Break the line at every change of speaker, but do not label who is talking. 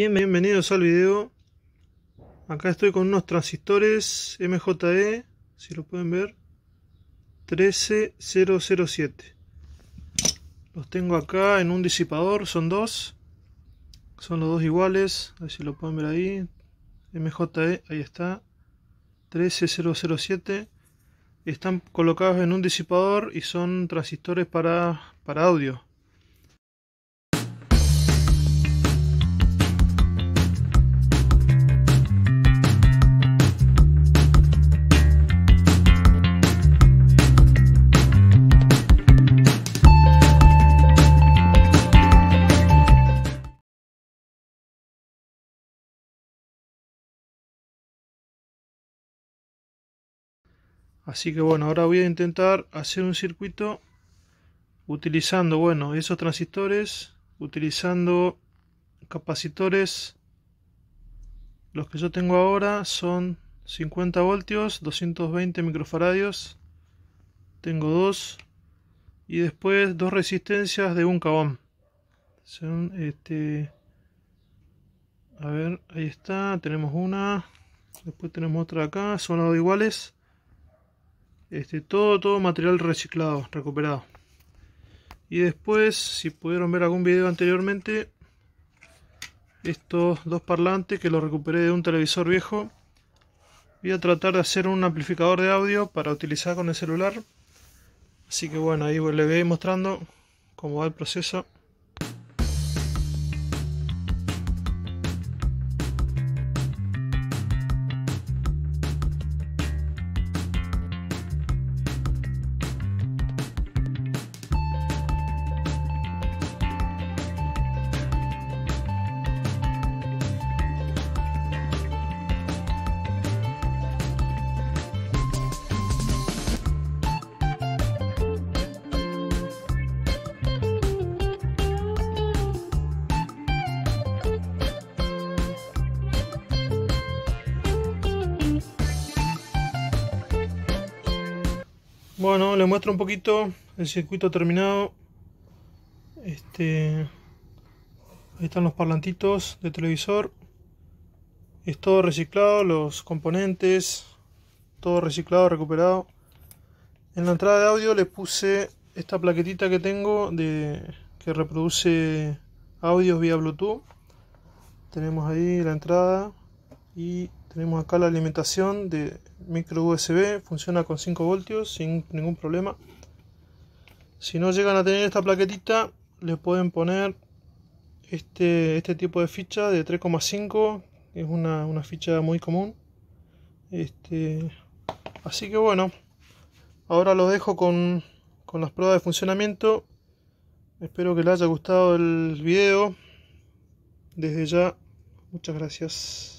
Bienvenidos al video. Acá estoy con unos transistores MJE, si lo pueden ver, 13007. Los tengo acá en un disipador, son los dos iguales, a ver si lo pueden ver ahí. MJE, ahí está, 13007. Están colocados en un disipador y son transistores para audio. Así que bueno, ahora voy a intentar hacer un circuito utilizando, esos transistores, utilizando capacitores. Los que yo tengo ahora son 50 voltios, 220 microfaradios. Tengo dos. Y después dos resistencias de 1 ohm. Son a ver, ahí está, tenemos una. Después tenemos otra acá, son las dos iguales. Todo material reciclado, recuperado. Y después, si pudieron ver algún video anteriormente, estos dos parlantes que los recuperé de un televisor viejo. Voy a tratar de hacer un amplificador de audio para utilizar con el celular. Así que bueno, ahí les voy a ir mostrando cómo va el proceso. Bueno, les muestro un poquito el circuito terminado. Ahí están los parlantitos de televisor. Es todo reciclado, los componentes, todo reciclado, recuperado. En la entrada de audio le puse esta plaquetita que tengo que reproduce audios vía Bluetooth. Tenemos ahí la entrada y tenemos acá la alimentación de micro USB. Funciona con 5 voltios sin ningún problema. Si no llegan a tener esta plaquetita, le pueden poner este tipo de ficha de 3,5. Es una ficha muy común. Así que bueno, ahora los dejo con las pruebas de funcionamiento. Espero que les haya gustado el video. Desde ya, muchas gracias.